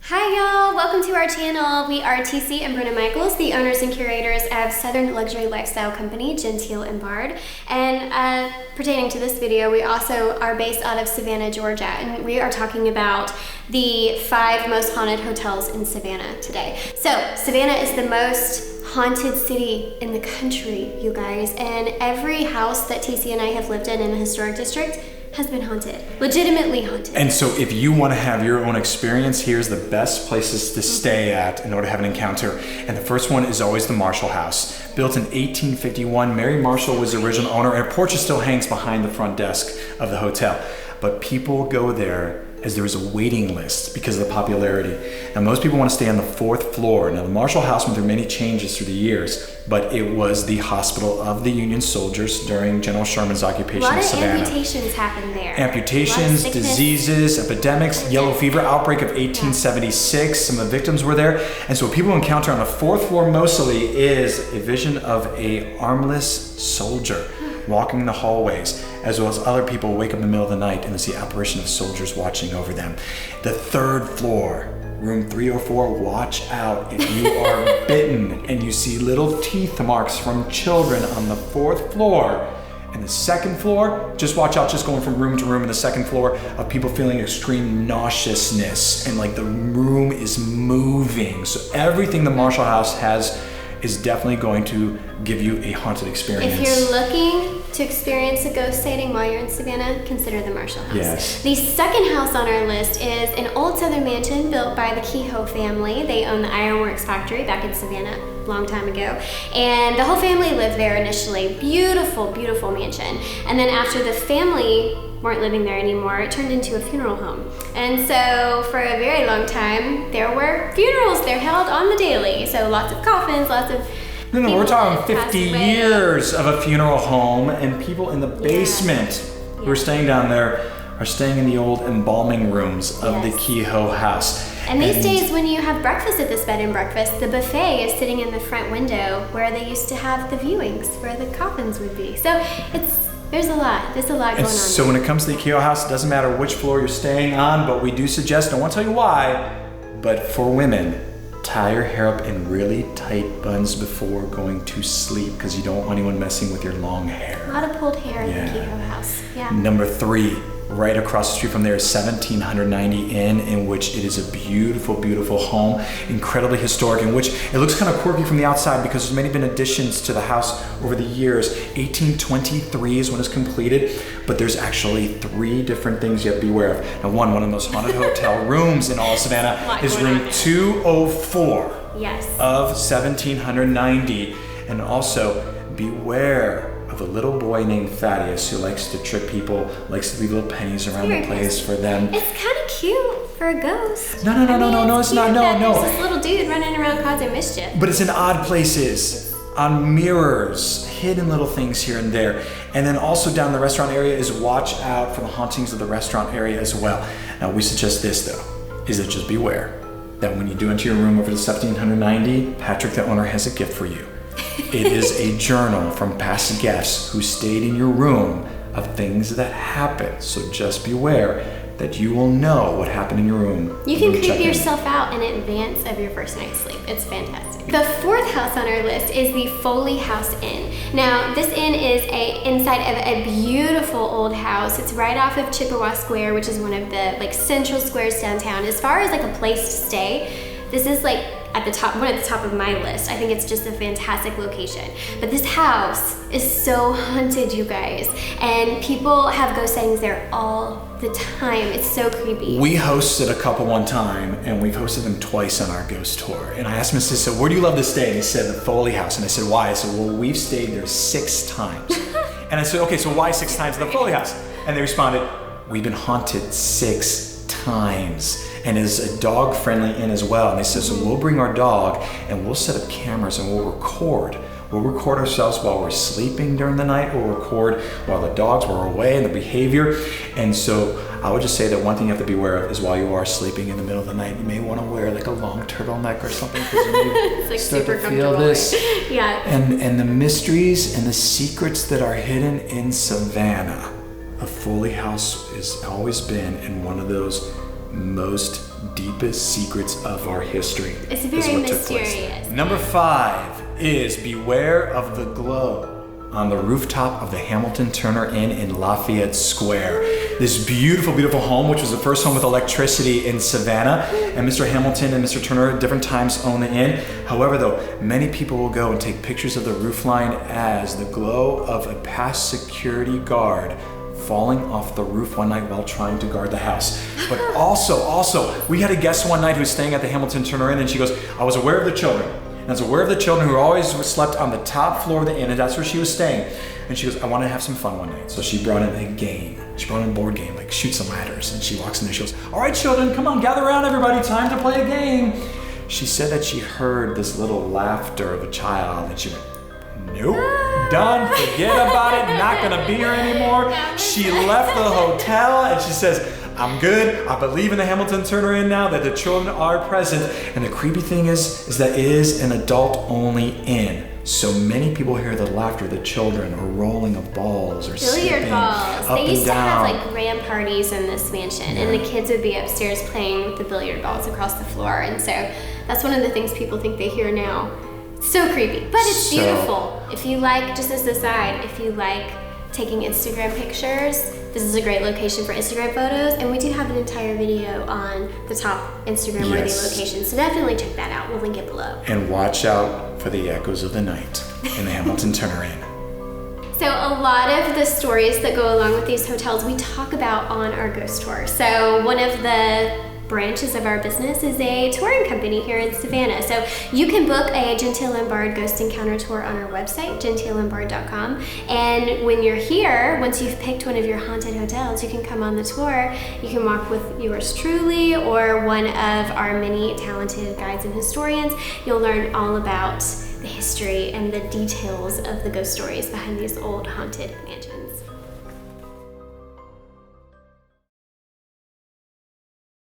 Hi y'all, welcome to our channel. We are TC and Brenna Michaels, the owners and curators of Southern luxury lifestyle company Genteel and Bard. And pertaining to this video, we also are based out of Savannah, Georgia, and we are talking about the 5 most haunted hotels in Savannah today. So Savannah is the most haunted city in the country, you guys, and every house that TC and I have lived in the historic district has been haunted, legitimately haunted. And so if you want to have your own experience, here's the best places to stay at in order to have an encounter. And the first one is always the Marshall House. Built in 1851, Mary Marshall was the original owner, and a portrait still hangs behind the front desk of the hotel. But people go there as there is a waiting list because of the popularity. Now most people want to stay on the 4th floor. Now the Marshall House went through many changes through the years, but it was the hospital of the Union soldiers during General Sherman's occupation of Savannah. A lot of amputations happened there. Amputations, diseases, epidemics, yellow fever outbreak of 1876. Some of the victims were there. And so what people encounter on the 4th floor mostly is a vision of a armless soldier walking the hallways, as well as other people wake up in the middle of the night and see the apparition of soldiers watching over them. The 3rd floor, room 304, watch out if you are bitten and you see little teeth marks from children on the 4th floor. And the 2nd floor, just watch out, just going from room to room in the 2nd floor, of people feeling extreme nauseousness and like the room is moving. So everything the Marshall House has is definitely going to give you a haunted experience. If you're looking to experience a ghost sighting while you're in Savannah, consider the Marshall House. Yes. The second house on our list is an old Southern mansion built by the KEHOE family. They own the Ironworks factory back in Savannah a long time ago. And the whole family lived there initially. Beautiful, beautiful mansion. And then after the family weren't living there anymore, it turned into a funeral home. And so for a very long time, there were funerals. They're held on the daily. So lots of coffins, lots of No, we're talking 50 years of a funeral home, and people in the basement who are staying down there are staying in the old embalming rooms of the KEHOE house. And these days, when you have breakfast at this bed and breakfast, the buffet is sitting in the front window where they used to have the viewings, where the coffins would be. So there's a lot going on. So when it comes to the KEHOE house, it doesn't matter which floor you're staying on, but we do suggest, I won't tell you why, but for women, tie your hair up in really tight buns before going to sleep because you don't want anyone messing with your long hair. A lot of pulled hair in the KEHOE house. Yeah. Number 3, right across the street from there is 1790 Inn, in which it is a beautiful, beautiful home, incredibly historic, in which it looks kind of quirky from the outside because there's many been additions to the house over the years. 1823 is when it's completed, but there's actually 3 different things you have to be aware of. Now one of the most haunted hotel rooms in all of Savannah is room 204 of 1790, and also beware of a little boy named Thaddeus who likes to trick people, likes to leave little pennies around the place for them. It's kind of cute for a ghost. No, it's not. There's this little dude running around causing mischief. But it's in odd places, on mirrors, hidden little things here and there. And then also down the restaurant area is watch out for the hauntings of the restaurant area as well. Now we suggest this though, is that just beware that when you do enter your room over to 1790, Patrick the owner has a gift for you. It is a journal from past guests who stayed in your room of things that happened. So just beware that you will know what happened in your room. You can creep yourself out in advance of your first night's sleep. It's fantastic. The 4th house on our list is the FOLEY House Inn. Now, this inn is inside of a beautiful old house. It's right off of Chippewa Square, which is one of the central squares downtown. As far as a place to stay, this is one at the top of my list. I think it's just a fantastic location. But this house is so haunted, you guys. And people have ghost sightings there all the time. It's so creepy. We hosted a couple one time, and we've hosted them twice on our ghost tour. And I asked them, I said, where do you love to stay? And they said, the FOLEY house. And I said, why? I said, well, we've stayed there 6 times. And I said, okay, so why 6 times at the FOLEY house? And they responded, we've been haunted 6 times. And is a dog friendly inn as well. And they said, so we'll bring our dog and we'll set up cameras and we'll record. We'll record ourselves while we're sleeping during the night. We'll record while the dogs were away and the behavior. And so I would just say that one thing you have to be aware of is while you are sleeping in the middle of the night, you may want to wear a long turtleneck or something because you may start to feel this. Yeah. And the mysteries and the secrets that are hidden in Savannah. A FOLEY house has always been in one of those most deepest secrets of our history. It's is very what took place. mysterious. Number 5 is beware of the glow on the rooftop of the Hamilton Turner Inn in Lafayette Square. This beautiful, beautiful home, which was the first home with electricity in Savannah, and Mr. Hamilton and Mr. Turner at different times own the inn. However, though, many people will go and take pictures of the roofline as the glow of a past security guard falling off the roof one night while trying to guard the house. But also, we had a guest one night who was staying at the Hamilton Turner Inn, and she goes, I was aware of the children. And I was aware of the children who always slept on the top floor of the inn, and that's where she was staying. And she goes, I want to have some fun one night. So she brought in a game. She brought in a board game, like shoot some ladders. And she walks in there, she goes, all right, children, come on, gather around, everybody, time to play a game. She said that she heard this little laughter of a child, and she went, nope, done, forget about it, not gonna be here anymore. She left the hotel, and she says, I'm good, I believe in the Hamilton Turner Inn now, that the children are present. And the creepy thing is that it is an adult-only inn. So many people hear the laughter, the children, or rolling of balls, or billiard balls. Up They used and to have down. like grand parties in this mansion, and the kids would be upstairs playing with the billiard balls across the floor. And so that's one of the things people think they hear now. So creepy, but it's beautiful. If you like, just as an aside, if you like taking Instagram pictures, this is a great location for Instagram photos, and we do have an entire video on the top Instagram-worthy locations, so definitely check that out. We'll link it below. And watch out for the echoes of the night in the Hamilton Turner Inn. So a lot of the stories that go along with these hotels we talk about on our ghost tour. So one of the branches of our business is a touring company here in Savannah. So you can book a Genteel and Bard Ghost Encounter tour on our website, genteelandbard.com. And when you're here, once you've picked one of your haunted hotels, you can come on the tour. You can walk with yours truly or one of our many talented guides and historians. You'll learn all about the history and the details of the ghost stories behind these old haunted mansions.